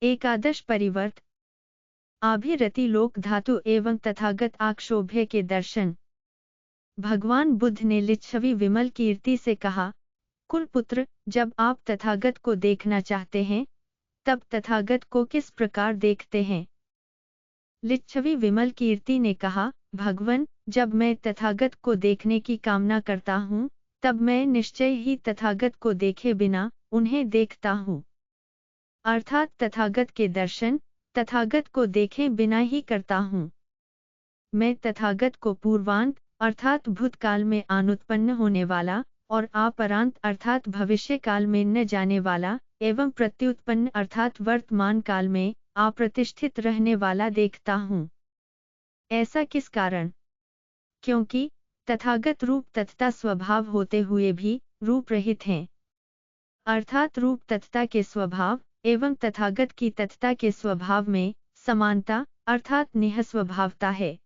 एकादश परिवर्त आभिरति लोक धातु एवं तथागत आक्षोभ्य के दर्शन। भगवान बुद्ध ने लिच्छवी विमल कीर्ति से कहा, कुलपुत्र, जब आप तथागत को देखना चाहते हैं, तब तथागत को किस प्रकार देखते हैं? लिच्छवी विमल कीर्ति ने कहा, भगवन, जब मैं तथागत को देखने की कामना करता हूँ, तब मैं निश्चय ही तथागत को देखे बिना उन्हें देखता हूँ। अर्थात तथागत के दर्शन तथागत को देखे बिना ही करता हूँ। मैं तथागत को पूर्वांत अर्थात भूतकाल में अनुत्पन्न होने वाला और अपरांत अर्थात भविष्य काल में न जाने वाला एवं प्रत्युत्पन्न अर्थात वर्तमान काल में अप्रतिष्ठित रहने वाला देखता हूँ। ऐसा किस कारण? क्योंकि तथागत रूप तत्ता स्वभाव होते हुए भी रूप रहित हैं। अर्थात रूप तत्ता के स्वभाव एवं तथागत की तत्ता के स्वभाव में समानता अर्थात निःस्वभावता है।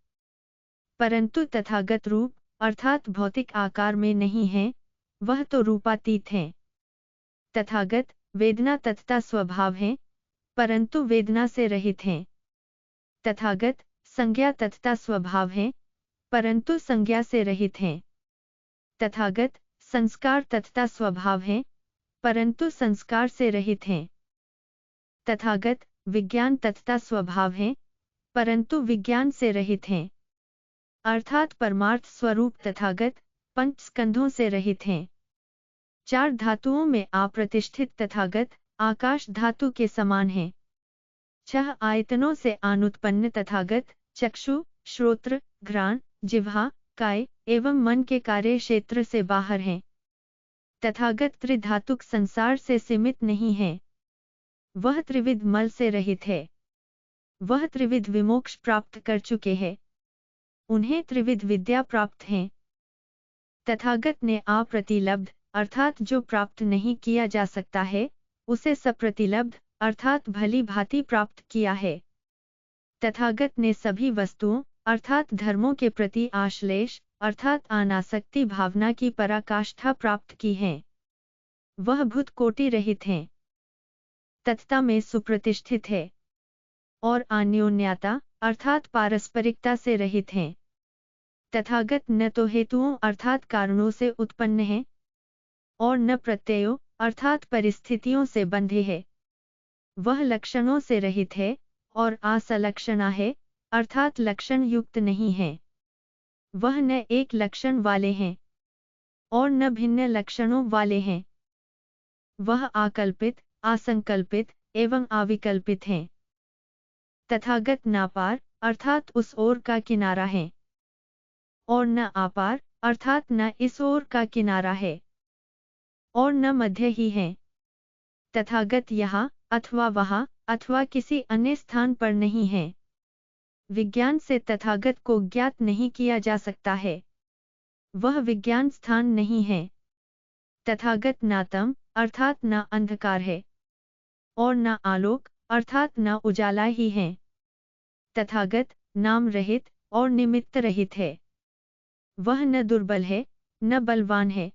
परंतु तथागत रूप अर्थात भौतिक आकार में नहीं है, वह तो रूपातीत हैं। तथागत वेदना तत्ता स्वभाव हैं, परंतु वेदना से रहित हैं। तथागत संज्ञा तत्ता स्वभाव हैं, परंतु संज्ञा से रहित हैं। तथागत संस्कार तत्ता स्वभाव हैं, परंतु संस्कार से रहित हैं। तथागत विज्ञान तत्ता स्वभाव हैं, परंतु विज्ञान से रहित हैं। अर्थात परमार्थ स्वरूप तथागत पंच स्कंधों से रहित हैं। चार धातुओं में अप्रतिष्ठित तथागत आकाश धातु के समान हैं। छह आयतनों से अनुत्पन्न तथागत चक्षु, श्रोत्र, घ्राण, जिह्वा, काय एवं मन के कार्य क्षेत्र से बाहर हैं। तथागत त्रिधातुक संसार से सीमित नहीं है। वह त्रिविध मल से रहित है। वह त्रिविध विमोक्ष प्राप्त कर चुके हैं। उन्हें त्रिविध विद्या प्राप्त है। तथागत ने अप्रतिलब्ध अर्थात जो प्राप्त नहीं किया जा सकता है, उसे सप्रतिलब्ध अर्थात भली भांति प्राप्त किया है। तथागत ने सभी वस्तुओं अर्थात धर्मों के प्रति आश्लेष अर्थात अनासक्ति भावना की पराकाष्ठा प्राप्त की है। वह भूत कोटि रहित हैं। तत्ता में सुप्रतिष्ठित है और अन्योन्यता अर्थात पारस्परिकता से रहित हैं। तथागत न तो हेतुओं अर्थात कारणों से उत्पन्न है और न प्रत्ययों अर्थात परिस्थितियों से बंधे है। वह लक्षणों से रहित है और असलक्षणा है अर्थात लक्षण युक्त नहीं है। वह न एक लक्षण वाले हैं और न भिन्न लक्षणों वाले हैं। वह अकल्पित, असंकल्पित एवं अविकल्पित हैं। तथागत न पार अर्थात उस ओर का किनारा है और न अपार अर्थात न इस ओर का किनारा है और न मध्य ही है। तथागत यहाँ अथवा वहाँ अथवा किसी अन्य स्थान पर नहीं है। विज्ञान से तथागत को ज्ञात नहीं किया जा सकता है। वह विज्ञान स्थान नहीं है। तथागत न तम अर्थात न अंधकार है और न आलोक अर्थात न उजाला ही है। तथागत नाम रहित और निमित्त रहित है। वह न दुर्बल है न बलवान है।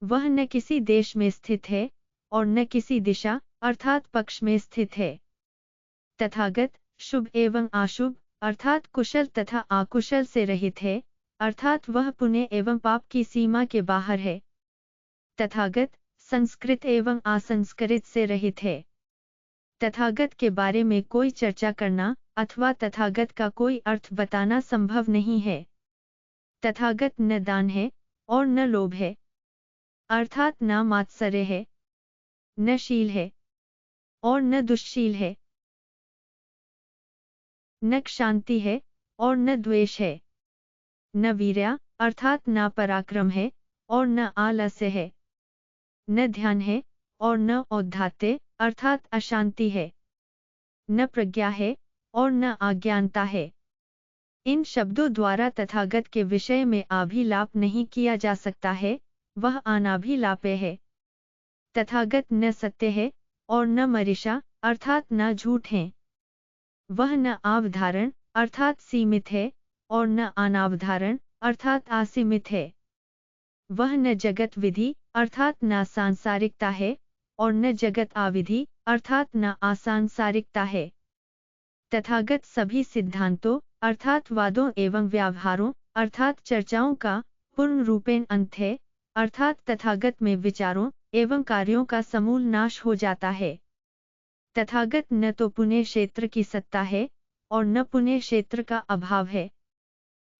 वह न किसी देश में स्थित है और न किसी दिशा अर्थात पक्ष में स्थित है। तथागत शुभ एवं अशुभ अर्थात कुशल तथा अकुशल से रहित है अर्थात वह पुण्य एवं पाप की सीमा के बाहर है। तथागत संस्कृत एवं असंस्कृत से रहित है। तथागत के बारे में कोई चर्चा करना अथवा तथागत का कोई अर्थ बताना संभव नहीं है। तथागत न दान है और न लोभ है अर्थात न मात्सर्य है, न शील है और न दुष्शील है, न क्षांति है और न द्वेष है, न वीर्य अर्थात न पराक्रम है और न आलस्य है, न ध्यान है और न औदात्य अर्थात अशांति है, न प्रज्ञा है और न अज्ञानता है। इन शब्दों द्वारा तथागत के विषय में अभिलाप नहीं किया जा सकता है, वह अनाभिलाप्य है। तथागत न सत्य है और न मरीषा अर्थात न झूठ है। वह न अवधारण अर्थात सीमित है और न अनावधारण अर्थात असीमित है। वह न जगत विधि अर्थात न सांसारिकता है और न जगत अविधि अर्थात न आसांसारिकता है। तथागत सभी सिद्धांतों अर्थात वादों एवं व्यवहारों अर्थात चर्चाओं का पूर्ण रूपेण अंत है, अर्थात तथागत में विचारों एवं कार्यों का समूल नाश हो जाता है। तथागत न तो पुण्य क्षेत्र की सत्ता है और न पुण्य क्षेत्र का अभाव है।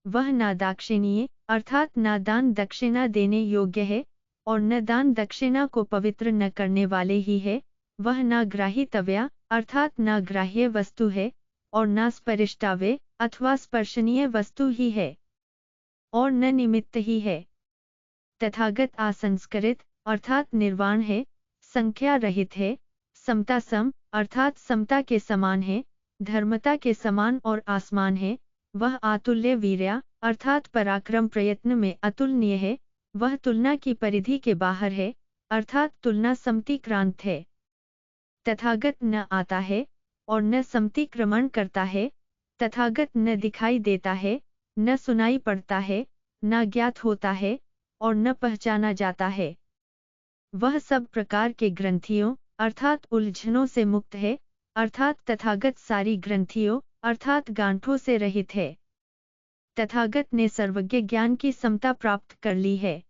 वह न दाक्षिणीय अर्थात न दान दक्षिणा देने योग्य है और न दान दक्षिणा को पवित्र न करने वाले ही है। वह न ग्राहितव्या अर्थात न ग्राह्य वस्तु है और न स्पर्शितव्य अथवा स्पर्शनीय वस्तु ही है और न निमित्त ही है। तथागत असंस्कृत अर्थात निर्वाण है, संख्या रहित है, समता सम अर्थात समता के समान है, धर्मता के समान और आसमान है। वह अतुल्य वीर्य अर्थात पराक्रम प्रयत्न में अतुलनीय है। वह तुलना की परिधि के बाहर है अर्थात तुलना समतिक्रांत है। तथागत न आता है और न समतिक्रमण करता है। तथागत न दिखाई देता है, न सुनाई पड़ता है, न ज्ञात होता है और न पहचाना जाता है। वह सब प्रकार के ग्रंथियों अर्थात उलझनों से मुक्त है, अर्थात तथागत सारी ग्रंथियों अर्थात गांठों से रहित है। तथागत ने सर्वज्ञ ज्ञान की समता प्राप्त कर ली है।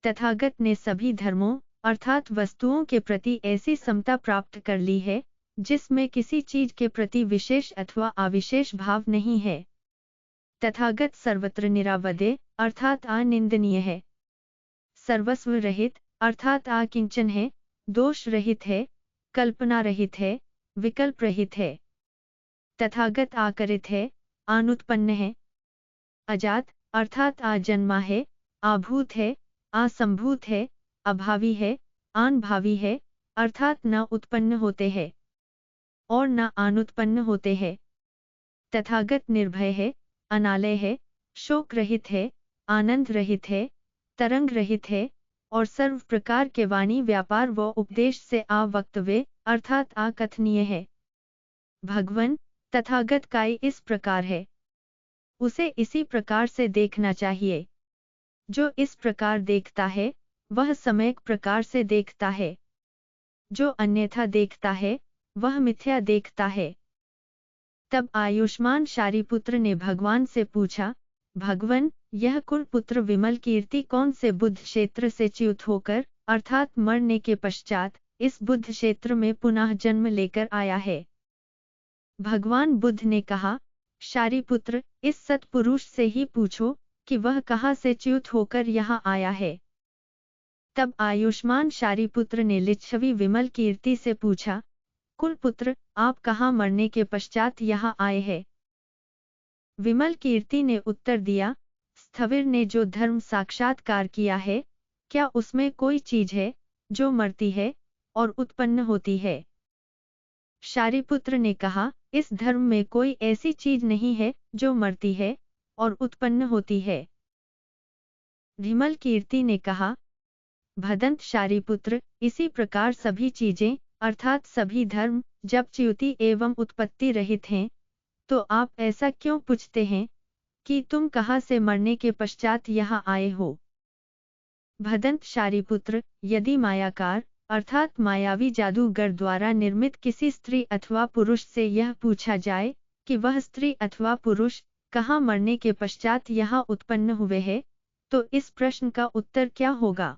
तथागत ने सभी धर्मों अर्थात वस्तुओं के प्रति ऐसी समता प्राप्त कर ली है जिसमें किसी चीज के प्रति विशेष अथवा अविशेष भाव नहीं है। तथागत सर्वत्र निरावध्य अर्थात अनिंदनीय है, सर्वस्व रहित अर्थात अकिंचन है, दोष रहित है, कल्पना रहित है, विकल्प रहित है। तथागत आकरित है, अनुत्पन्न है, अजात अर्थात अजन्मा है, अभूत है, असंभूत है, अभावी है, अनभावी है अर्थात न उत्पन्न होते हैं और न अनुत्पन्न होते हैं। तथागत निर्भय है, अनालय है, शोक रहित है, आनंद रहित है, तरंग रहित है और सर्व प्रकार के वाणी व्यापार व उपदेश से अवक्तव्य अर्थात अकथनीय है। भगवन तथागत का इस प्रकार है, उसे इसी प्रकार से देखना चाहिए। जो इस प्रकार देखता है वह सम्यक प्रकार से देखता है, जो अन्यथा देखता है वह मिथ्या देखता है। तब आयुष्मान शारिपुत्र ने भगवान से पूछा, भगवन यह कुलपुत्र विमल कीर्ति कौन से बुद्ध क्षेत्र से च्युत होकर अर्थात मरने के पश्चात इस बुद्ध क्षेत्र में पुनः जन्म लेकर आया है। भगवान बुद्ध ने कहा, शारिपुत्र इस सत्पुरुष से ही पूछो कि वह कहाँ से च्युत होकर यहाँ आया है। तब आयुष्मान शारिपुत्र ने लिच्छवी विमल कीर्ति से पूछा, कुलपुत्र आप कहाँ मरने के पश्चात यहाँ आए हैं। विमल कीर्ति ने उत्तर दिया, स्थविर ने जो धर्म साक्षात्कार किया है, क्या उसमें कोई चीज है जो मरती है और उत्पन्न होती है। शारिपुत्र ने कहा, इस धर्म में कोई ऐसी चीज नहीं है जो मरती है और उत्पन्न होती है। विमल कीर्ति ने कहा, भदंत शारिपुत्र इसी प्रकार सभी चीजें अर्थात सभी धर्म जब च्युति एवं उत्पत्ति रहित हैं, तो आप ऐसा क्यों पूछते हैं कि तुम कहाँ से मरने के पश्चात यहाँ आए हो। भदंत शारिपुत्र यदि मायाकार अर्थात मायावी जादूगर द्वारा निर्मित किसी स्त्री अथवा पुरुष से यह पूछा जाए कि वह स्त्री अथवा पुरुष कहाँ मरने के पश्चात यहाँ उत्पन्न हुए हैं, तो इस प्रश्न का उत्तर क्या होगा।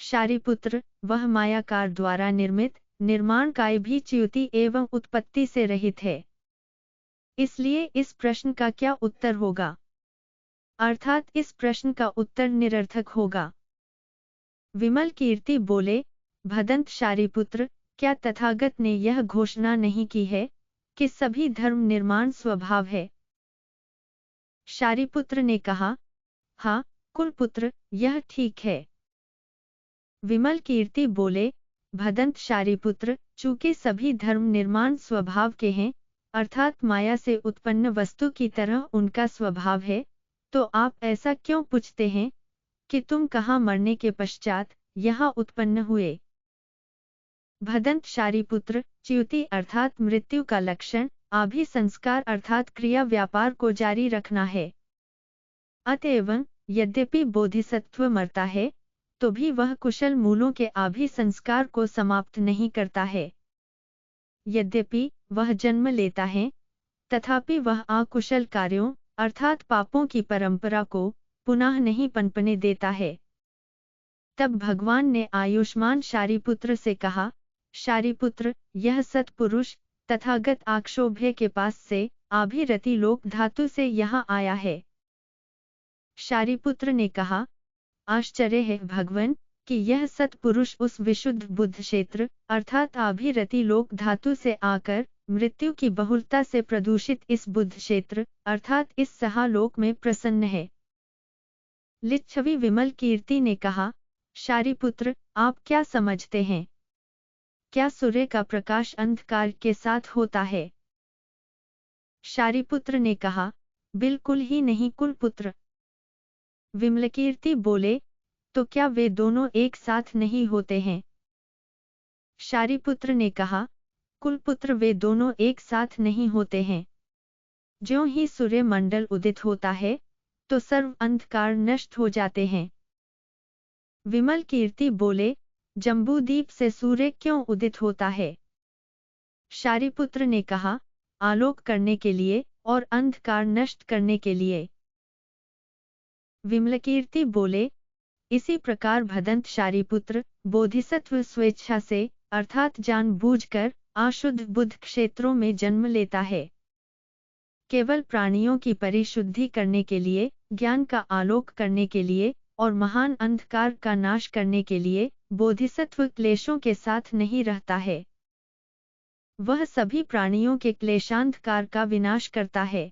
शारिपुत्र वह मायाकार द्वारा निर्मित निर्माण काय भी च्युति एवं उत्पत्ति से रहित है, इसलिए इस प्रश्न का क्या उत्तर होगा, अर्थात इस प्रश्न का उत्तर निरर्थक होगा। विमल कीर्ति बोले, भदंत शारिपुत्र क्या तथागत ने यह घोषणा नहीं की है कि सभी धर्म निर्माण स्वभाव है। शारिपुत्र ने कहा, हाँ कुलपुत्र यह ठीक है। विमल कीर्ति बोले, भदंत शारिपुत्र चूंकि सभी धर्म निर्माण स्वभाव के हैं अर्थात माया से उत्पन्न वस्तु की तरह उनका स्वभाव है, तो आप ऐसा क्यों पूछते हैं कि तुम कहाँ मरने के पश्चात यहाँ उत्पन्न हुए। भदंत शारिपुत्र च्युति अर्थात मृत्यु का लक्षण अभिसंस्कार अर्थात क्रिया व्यापार को जारी रखना है। अतएव यद्यपि बोधिसत्व मरता है तो भी वह कुशल मूलों के आभि संस्कार को समाप्त नहीं करता है। यद्यपि वह जन्म लेता है, तथापि वह अकुशल कार्यों अर्थात पापों की परंपरा को पुनः नहीं पनपने देता है। तब भगवान ने आयुष्मान शारिपुत्र से कहा, शारिपुत्र, यह सत्पुरुष तथागत अक्षोभ्य के पास से आभिरति लोक धातु से यहाँ आया है। शारिपुत्र ने कहा, आश्चर्य है भगवन कि यह सत्पुरुष उस विशुद्ध बुद्ध क्षेत्र अर्थात आभिरति लोक धातु से आकर मृत्यु की बहुलता से प्रदूषित इस बुद्ध क्षेत्र अर्थात इस सहालोक में प्रसन्न है। लिच्छवी विमल कीर्ति ने कहा, शारिपुत्र, आप क्या समझते हैं? क्या सूर्य का प्रकाश अंधकार के साथ होता है? शारिपुत्र ने कहा, बिल्कुल ही नहीं कुलपुत्र। विमलकीर्ति बोले, तो क्या वे दोनों एक साथ नहीं होते हैं? शारिपुत्र ने कहा, कुलपुत्र, वे दोनों एक साथ नहीं होते हैं। ज्यों ही सूर्य मंडल उदित होता है, तो सर्व अंधकार नष्ट हो जाते हैं। विमल कीर्ति बोले, जम्बूद्वीप से सूर्य क्यों उदित होता है? शारिपुत्र ने कहा, आलोक करने के लिए और अंधकार नष्ट करने के लिए। विमलकीर्ति बोले, इसी प्रकार भदंत शारिपुत्र बोधिसत्व स्वेच्छा से अर्थात जानबूझकर अशुद्ध बुद्ध क्षेत्रों में जन्म लेता है। केवल प्राणियों की परिशुद्धि करने के लिए, ज्ञान का आलोक करने के लिए और महान अंधकार का नाश करने के लिए बोधिसत्व क्लेशों के साथ नहीं रहता है। वह सभी प्राणियों के क्लेशांधकार का विनाश करता है।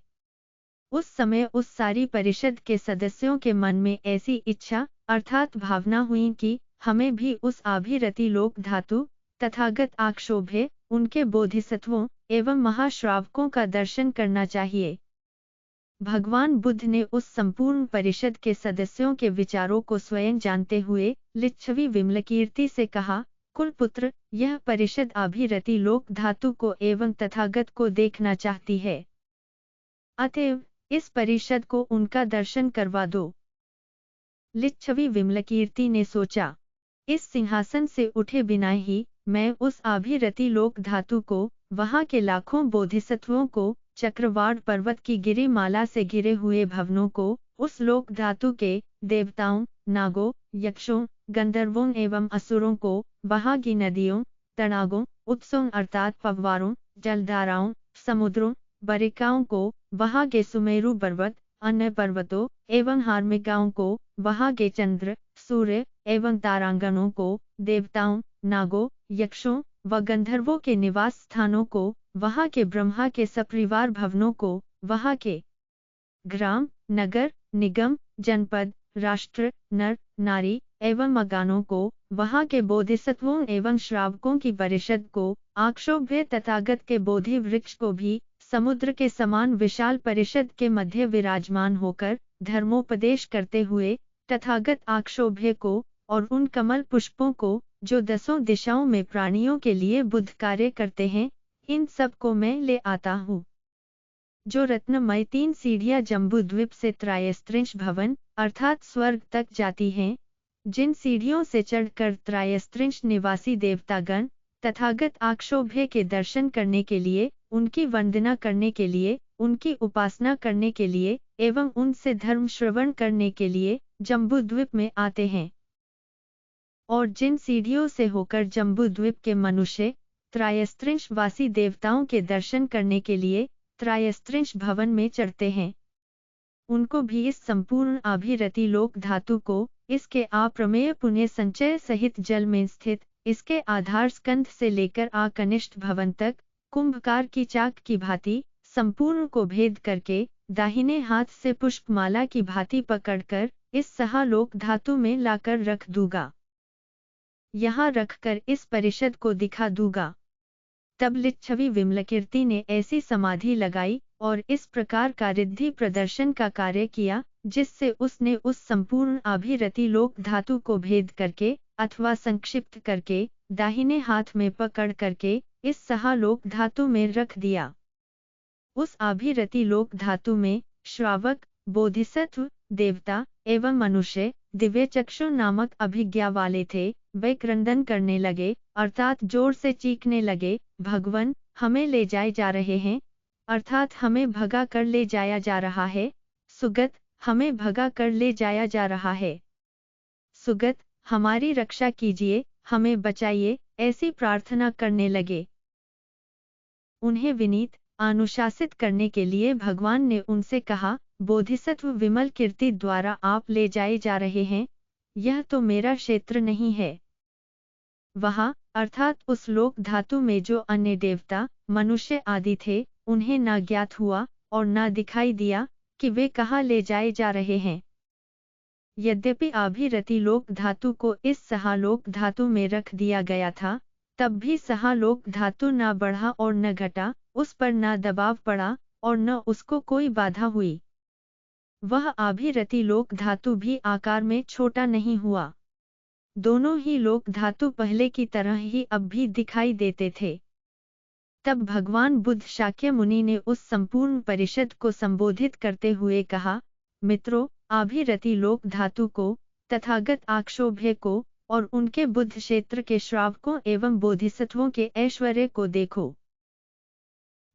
उस समय उस सारी परिषद के सदस्यों के मन में ऐसी इच्छा अर्थात भावना हुई कि हमें भी उस आभिरति लोक धातु तथागत अक्षोभ्य उनके बोधिसत्वों एवं महाश्रावकों का दर्शन करना चाहिए। भगवान बुद्ध ने उस संपूर्ण परिषद के सदस्यों के विचारों को स्वयं जानते हुए लिच्छवी विमलकीर्ति से कहा, कुलपुत्र, यह परिषद आभिरति लोक धातु को एवं तथागत को देखना चाहती है। अतएव इस परिषद को उनका दर्शन करवा दो। लिच्छवी विमलकीर्ति ने सोचा, इस सिंहासन से उठे बिना ही मैं उस आभिरति लोक धातु को, वहां के लाखों बोधिसत्वों को, चक्रवाड़ पर्वत की गिरिमाला से घिरे हुए भवनों को, उस लोक धातु के देवताओं, नागों, यक्षों, गंधर्वों एवं असुरों को, वहां की नदियों, तड़ागों, उत्सों अर्थात फव्वारों, जलधाराओं, समुद्रों, बरिकाओं को, वहां के सुमेरु पर्वत, अन्य पर्वतों एवं हार्मिकाओं को, वहां के चंद्र, सूर्य एवं तारांगणों को, देवताओं, नागों, यक्षों व गंधर्वों के निवास स्थानों को, वहां के ब्रह्मा के सपरिवार भवनों को, वहां के ग्राम, नगर, निगम, जनपद, राष्ट्र, नर, नारी एवं मकानों को, वहां के बोधिसत्वों एवं श्रावकों की परिषद को, अक्षोभ्य तथागत के बोधि वृक्ष को भी, समुद्र के समान विशाल परिषद के मध्य विराजमान होकर धर्मोपदेश करते हुए तथागत अक्षोभ्य को और उन कमल पुष्पों को, जो दसों दिशाओं में प्राणियों के लिए बुद्ध कार्य करते हैं, इन सब को मैं ले आता हूँ। जो रत्नमय 3 सीढ़ियां जम्बूद्वीप से त्रायस्त्रिंश भवन अर्थात स्वर्ग तक जाती हैं, जिन सीढ़ियों से चढ़कर त्रायस्त्रिंश निवासी देवतागण तथागत अक्षोभ्य के दर्शन करने के लिए, उनकी वंदना करने के लिए, उनकी उपासना करने के लिए एवं उनसे धर्म श्रवण करने के लिए जम्बूद्वीप में आते हैं। और जिन सीढ़ियों से होकर जम्बूद्वीप के मनुष्य त्रायस्त्रिंश वासी देवताओं के दर्शन करने के लिए त्रायस्त्रिंश भवन में चढ़ते हैं, उनको भी इस संपूर्ण आभिरति लोक धातु को, इसके अप्रमेय पुण्य संचय सहित जल में स्थित इसके आधार स्कंध से लेकर कनिष्ठ भवन तक कुंभकार की चाक की भांति संपूर्ण को भेद करके दाहिने हाथ से पुष्पमाला की भांति पकड़कर इस सहालोक धातु में लाकर रख दूंगा। यहाँ रखकर इस परिषद को दिखा दूंगा। तब लिच्छवी विमलकीर्ति ने ऐसी समाधि लगाई और इस प्रकार का रिद्धि प्रदर्शन का कार्य किया, जिससे उसने उस संपूर्ण आभिरति लोक धातु को भेद करके अथवा संक्षिप्त करके दाहिने हाथ में पकड़ करके इस सहालोक धातु में रख दिया। उस आभिरति लोक धातु में श्रावक, बोधिसत्व, देवता एवं मनुष्य दिव्य चक्षु नामक अभिज्ञा वाले थे, वे क्रंदन करने लगे, अर्थात जोर से चीखने लगे, भगवन हमें ले जाए जा रहे हैं, अर्थात हमें भगा कर ले जाया जा रहा है, सुगत हमें भगा कर ले जाया जा रहा है, सुगत हमारी रक्षा कीजिए, हमें बचाइए, ऐसी प्रार्थना करने लगे। उन्हें विनीत अनुशासित करने के लिए भगवान ने उनसे कहा, बोधिसत्व विमल कीर्ति द्वारा आप ले जाए जा रहे हैं, यह तो मेरा क्षेत्र नहीं है। वहाँ अर्थात उस लोक धातु में जो अन्य देवता मनुष्य आदि थे, उन्हें न ज्ञात हुआ और न दिखाई दिया कि वे कहाँ ले जाए जा रहे हैं। यद्यपि आभिरति लोक धातु को इस सहालोक धातु में रख दिया गया था, तब भी सहालोक धातु न बढ़ा और न घटा, उस पर न दबाव पड़ा और न उसको कोई बाधा हुई। वह आभिरति लोक धातु भी आकार में छोटा नहीं हुआ। दोनों ही लोक धातु पहले की तरह ही अब भी दिखाई देते थे। तब भगवान बुद्ध शाक्य मुनि ने उस संपूर्ण परिषद को संबोधित करते हुए कहा, मित्रों, आभिरति लोक धातु को, तथागत आक्षोभ्य को और उनके बुद्ध क्षेत्र के श्रावकों एवं बोधिसत्वों के ऐश्वर्य को देखो।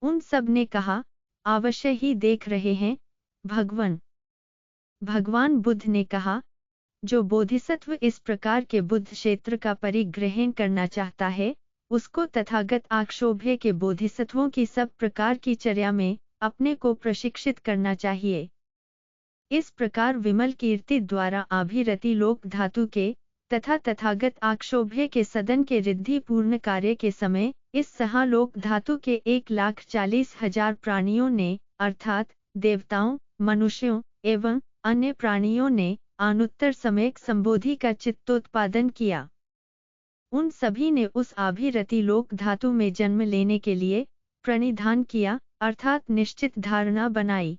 उन सब ने कहा, अवश्य ही देख रहे हैं, भगवन। भगवान बुद्ध ने कहा, जो बोधिसत्व इस प्रकार के बुद्ध क्षेत्र का परिग्रहण करना चाहता है, उसको तथागत आक्षोभ्य के बोधिसत्वों की सब प्रकार की चर्या में अपने को प्रशिक्षित करना चाहिए। इस प्रकार विमल कीर्ति द्वारा आभिरति लोक धातु के तथा तथागत आक्षोभ्य के सदन के रिद्धि पूर्ण कार्य के समय इस सहालोक धातु के 1,40,000 प्राणियों ने, अर्थात देवताओं, मनुष्यों एवं अन्य प्राणियों ने अनुत्तर सम्यक संबोधि का चित्तोत्पादन किया। उन सभी ने उस आभिरति लोक धातु में जन्म लेने के लिए प्रणिधान किया, अर्थात निश्चित धारणा बनाई।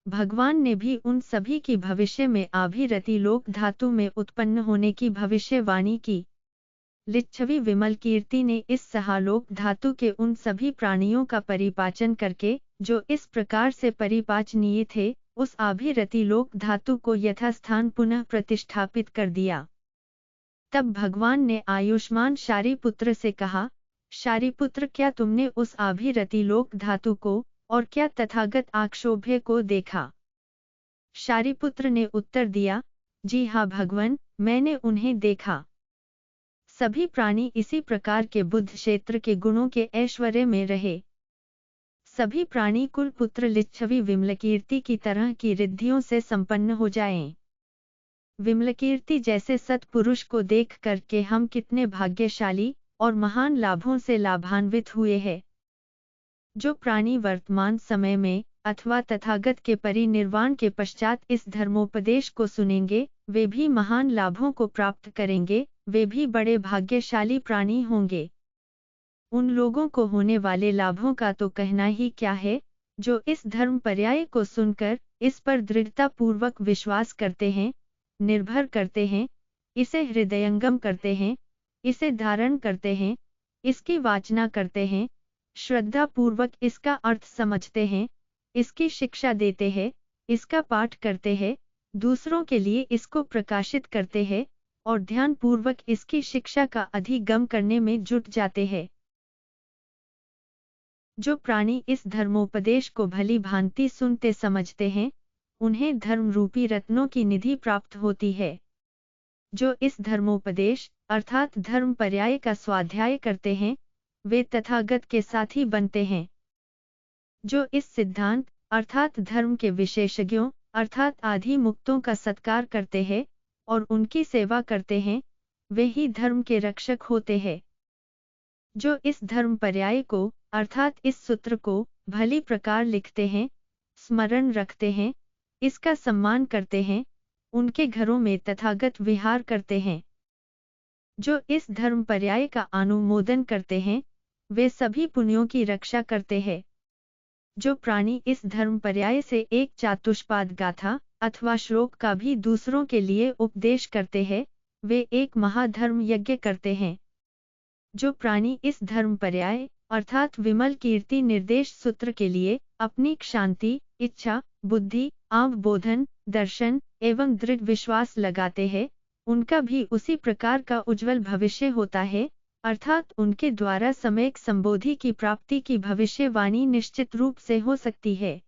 भगवान ने भी उन सभी की भविष्य में आभिरति लोक धातु में उत्पन्न होने की भविष्यवाणी की। लिच्छवी विमल कीर्ति ने इस सहालोक धातु के उन सभी प्राणियों का परिपाचन करके, जो इस प्रकार से परिपाचनीय थे, उस आभिरति लोक धातु को यथास्थान पुनः प्रतिष्ठापित कर दिया। तब भगवान ने आयुष्मान शारिपुत्र से कहा, शारिपुत्र, क्या तुमने उस आभिरति लोक धातु को और क्या तथागत आक्षोभ्य को देखा? शारिपुत्र ने उत्तर दिया, जी हाँ भगवन, मैंने उन्हें देखा। सभी प्राणी इसी प्रकार के बुद्ध क्षेत्र के गुणों के ऐश्वर्य में रहे। सभी प्राणी कुल पुत्र लिच्छवी विमलकीर्ति की तरह की रिद्धियों से संपन्न हो जाएं। विमलकीर्ति जैसे सत्पुरुष को देख करके हम कितने भाग्यशाली और महान लाभों से लाभान्वित हुए हैं। जो प्राणी वर्तमान समय में अथवा तथागत के परिनिर्वाण के पश्चात इस धर्मोपदेश को सुनेंगे, वे भी महान लाभों को प्राप्त करेंगे, वे भी बड़े भाग्यशाली प्राणी होंगे। उन लोगों को होने वाले लाभों का तो कहना ही क्या है, जो इस धर्म पर्याय को सुनकर इस पर दृढ़ता पूर्वक विश्वास करते हैं, निर्भर करते हैं, इसे हृदयंगम करते हैं, इसे धारण करते हैं, इसकी वाचना करते हैं, श्रद्धा पूर्वक इसका अर्थ समझते हैं, इसकी शिक्षा देते हैं, इसका पाठ करते हैं, दूसरों के लिए इसको प्रकाशित करते हैं और ध्यान पूर्वक इसकी शिक्षा का अधिगम करने में जुट जाते हैं। जो प्राणी इस धर्मोपदेश को भली भांति सुनते समझते हैं, उन्हें धर्म रूपी रत्नों की निधि प्राप्त होती है। जो इस धर्मोपदेश अर्थात धर्म पर्याय का स्वाध्याय करते हैं, वे तथागत के साथी बनते हैं। जो इस सिद्धांत अर्थात धर्म के विशेषज्ञों अर्थात आदि मुक्तों का सत्कार करते हैं और उनकी सेवा करते हैं, वे ही धर्म के रक्षक होते हैं। जो इस धर्म पर्याय को अर्थात इस सूत्र को भली प्रकार लिखते हैं, स्मरण रखते हैं, इसका सम्मान करते हैं, उनके घरों में तथागत विहार करते हैं। जो इस धर्म पर्याय का अनुमोदन करते हैं, वे सभी पुण्यों की रक्षा करते हैं। जो प्राणी इस धर्म पर्याय से एक चातुष्पाद गाथा अथवा श्लोक का भी दूसरों के लिए उपदेश करते हैं, वे एक महाधर्म यज्ञ करते हैं। जो प्राणी इस धर्म पर्याय अर्थात विमल कीर्ति निर्देश सूत्र के लिए अपनी शांति, इच्छा, बुद्धि, अवबोधन, दर्शन एवं दृढ़ विश्वास लगाते हैं, उनका भी उसी प्रकार का उज्जवल भविष्य होता है, अर्थात उनके द्वारा सम्यक संबोधि की प्राप्ति की भविष्यवाणी निश्चित रूप से हो सकती है।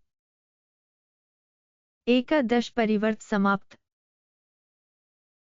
एकादश परिवर्त समाप्त।